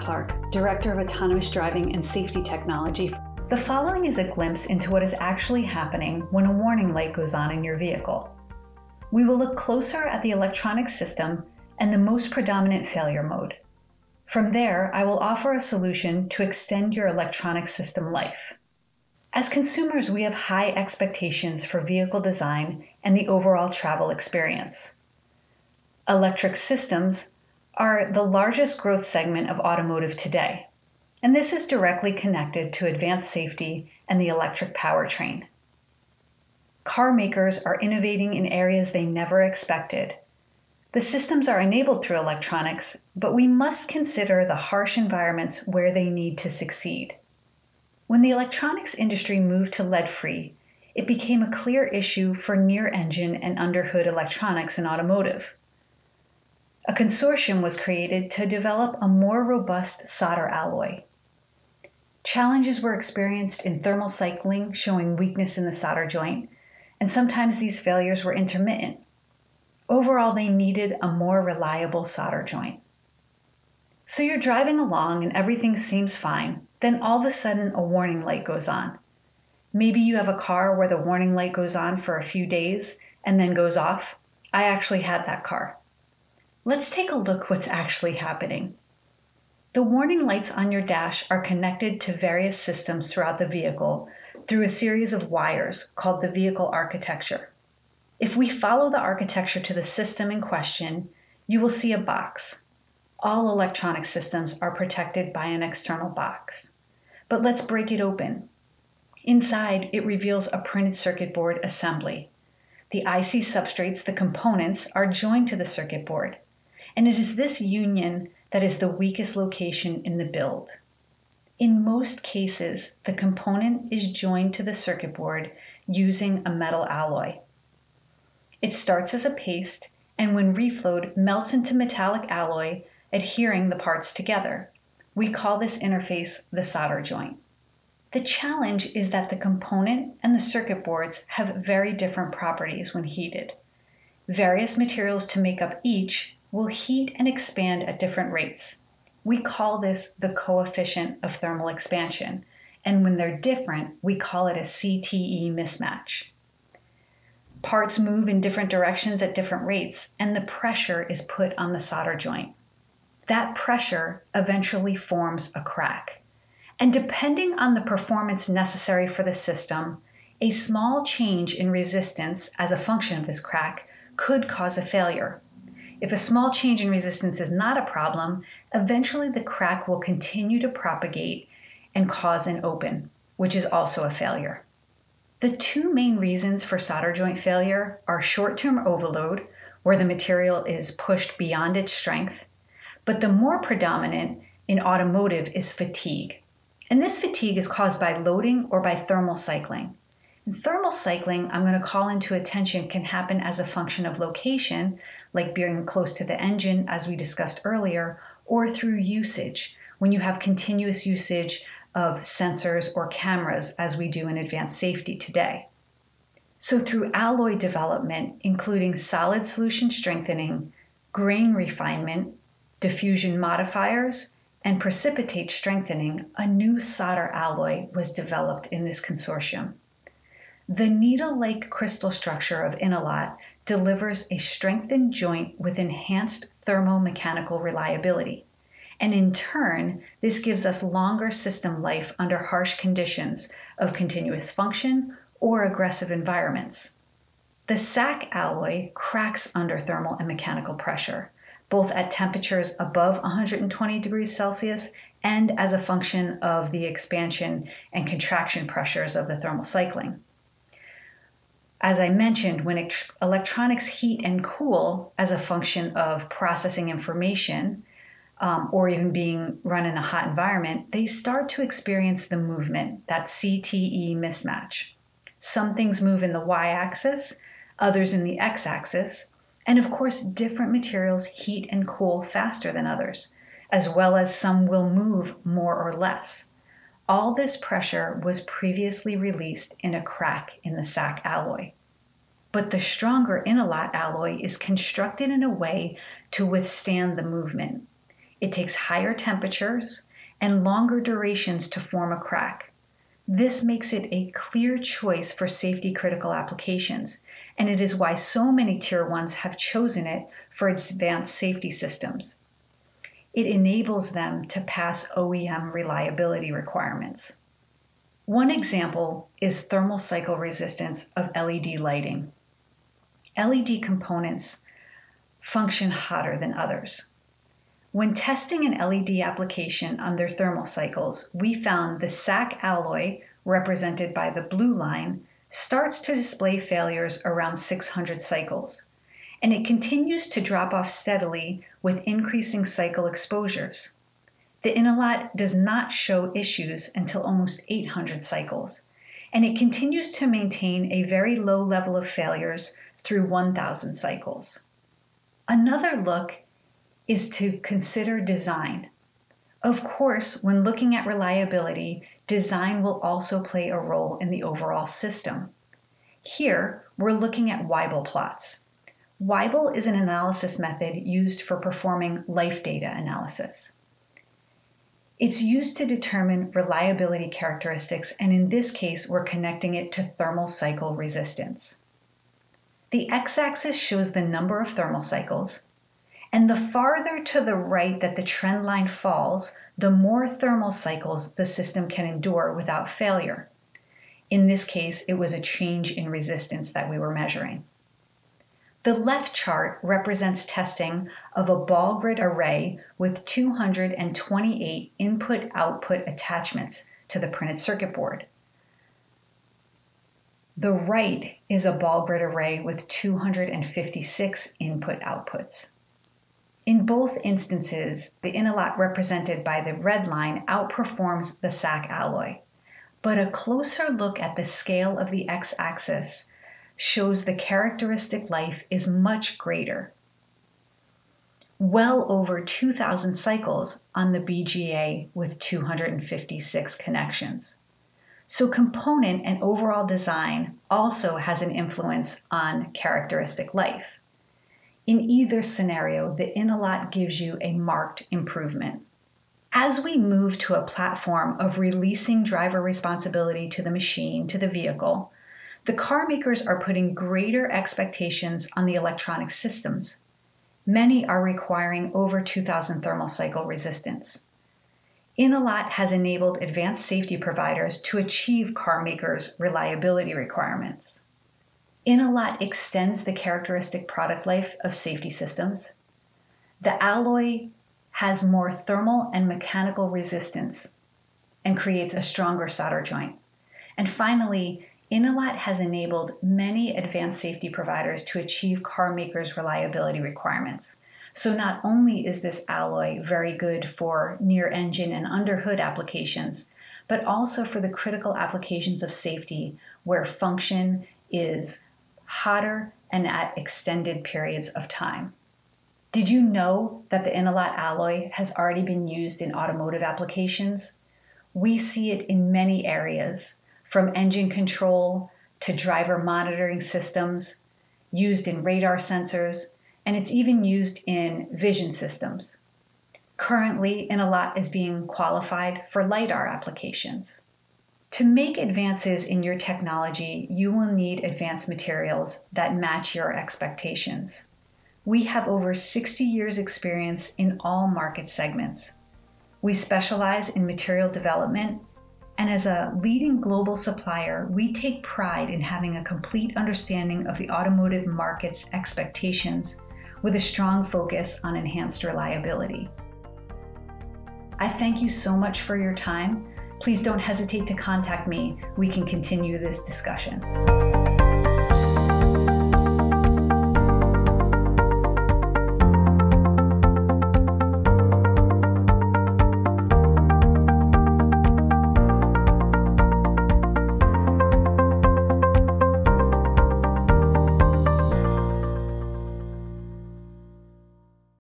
Clark, Director of Autonomous Driving and Safety Technology. The following is a glimpse into what is actually happening when a warning light goes on in your vehicle. We will look closer at the electronic system and the most predominant failure mode. From there, I will offer a solution to extend your electronic system life. As consumers, we have high expectations for vehicle design and the overall travel experience. Electric systems are the largest growth segment of automotive today, and this is directly connected to advanced safety and the electric powertrain. Car makers are innovating in areas they never expected. The systems are enabled through electronics, but we must consider the harsh environments where they need to succeed. When the electronics industry moved to lead-free, it became a clear issue for near-engine and under-hood electronics in automotive. A consortium was created to develop a more robust solder alloy. Challenges were experienced in thermal cycling, showing weakness in the solder joint, and sometimes these failures were intermittent. Overall, they needed a more reliable solder joint. So you're driving along and everything seems fine, then all of a sudden a warning light goes on. Maybe you have a car where the warning light goes on for a few days and then goes off. I actually had that car. Let's take a look what's actually happening. The warning lights on your dash are connected to various systems throughout the vehicle through a series of wires called the vehicle architecture. If we follow the architecture to the system in question, you will see a box. All electronic systems are protected by an external box. But let's break it open. Inside, it reveals a printed circuit board assembly. The IC substrates, the components, are joined to the circuit board. And it is this union that is the weakest location in the build. In most cases, the component is joined to the circuit board using a metal alloy. It starts as a paste and when reflowed melts into metallic alloy, adhering the parts together. We call this interface the solder joint. The challenge is that the component and the circuit boards have very different properties when heated. Various materials to make up each will heat and expand at different rates. We call this the coefficient of thermal expansion, and when they're different, we call it a CTE mismatch. Parts move in different directions at different rates, and the pressure is put on the solder joint. That pressure eventually forms a crack. And depending on the performance necessary for the system, a small change in resistance as a function of this crack could cause a failure. If a small change in resistance is not a problem, eventually the crack will continue to propagate and cause an open, which is also a failure. The two main reasons for solder joint failure are short-term overload, where the material is pushed beyond its strength, but the more predominant in automotive is fatigue. And this fatigue is caused by loading or by thermal cycling. And thermal cycling, I'm going to call into attention, can happen as a function of location, like being close to the engine, as we discussed earlier, or through usage, when you have continuous usage of sensors or cameras, as we do in advanced safety today. So through alloy development, including solid solution strengthening, grain refinement, diffusion modifiers, and precipitate strengthening, a new solder alloy was developed in this consortium. The needle-like crystal structure of Innolot delivers a strengthened joint with enhanced thermomechanical reliability. And in turn, this gives us longer system life under harsh conditions of continuous function or aggressive environments. The SAC alloy cracks under thermal and mechanical pressure, both at temperatures above 120 degrees Celsius and as a function of the expansion and contraction pressures of the thermal cycling. As I mentioned, when electronics heat and cool as a function of processing information, or even being run in a hot environment, they start to experience the movement, that CTE mismatch. Some things move in the y-axis, others in the x-axis, and of course, different materials heat and cool faster than others, as well as some will move more or less. All this pressure was previously released in a crack in the SAC alloy. But the stronger Innolot alloy is constructed in a way to withstand the movement. It takes higher temperatures and longer durations to form a crack. This makes it a clear choice for safety critical applications, and it is why so many Tier 1s have chosen it for its advanced safety systems. It enables them to pass OEM reliability requirements. One example is thermal cycle resistance of LED lighting. LED components function hotter than others. When testing an LED application under thermal cycles, we found the SAC alloy, represented by the blue line, starts to display failures around 600 cycles, and it continues to drop off steadily with increasing cycle exposures. The Innolot does not show issues until almost 800 cycles, and it continues to maintain a very low level of failures through 1,000 cycles. Another look is to consider design. Of course, when looking at reliability, design will also play a role in the overall system. Here, we're looking at Weibull plots. Weibull is an analysis method used for performing life data analysis. It's used to determine reliability characteristics, and in this case, we're connecting it to thermal cycle resistance. The x-axis shows the number of thermal cycles, and the farther to the right that the trend line falls, the more thermal cycles the system can endure without failure. In this case, it was a change in resistance that we were measuring. The left chart represents testing of a ball grid array with 228 input-output attachments to the printed circuit board. The right is a ball grid array with 256 input outputs. In both instances, the Innolot represented by the red line outperforms the SAC alloy, but a closer look at the scale of the x-axis shows the characteristic life is much greater, well over 2,000 cycles on the BGA with 256 connections. So component and overall design also has an influence on characteristic life. In either scenario, the Innolot gives you a marked improvement. As we move to a platform of releasing driver responsibility to the machine, to the vehicle, the car makers are putting greater expectations on the electronic systems. Many are requiring over 2,000 thermal cycle resistance. Innolot has enabled advanced safety providers to achieve car makers' reliability requirements. Innolot extends the characteristic product life of safety systems. The alloy has more thermal and mechanical resistance and creates a stronger solder joint. And finally, Innolot has enabled many advanced safety providers to achieve car makers' reliability requirements. So not only is this alloy very good for near engine and under hood applications, but also for the critical applications of safety where function is hotter and at extended periods of time. Did you know that the Innolot alloy has already been used in automotive applications? We see it in many areas, from engine control to driver monitoring systems, used in radar sensors, and it's even used in vision systems. Currently, Innolot is being qualified for LiDAR applications. To make advances in your technology, you will need advanced materials that match your expectations. We have over 60 years experience in all market segments. We specialize in material development, and as a leading global supplier, we take pride in having a complete understanding of the automotive market's expectations with a strong focus on enhanced reliability. I thank you so much for your time. Please don't hesitate to contact me. We can continue this discussion.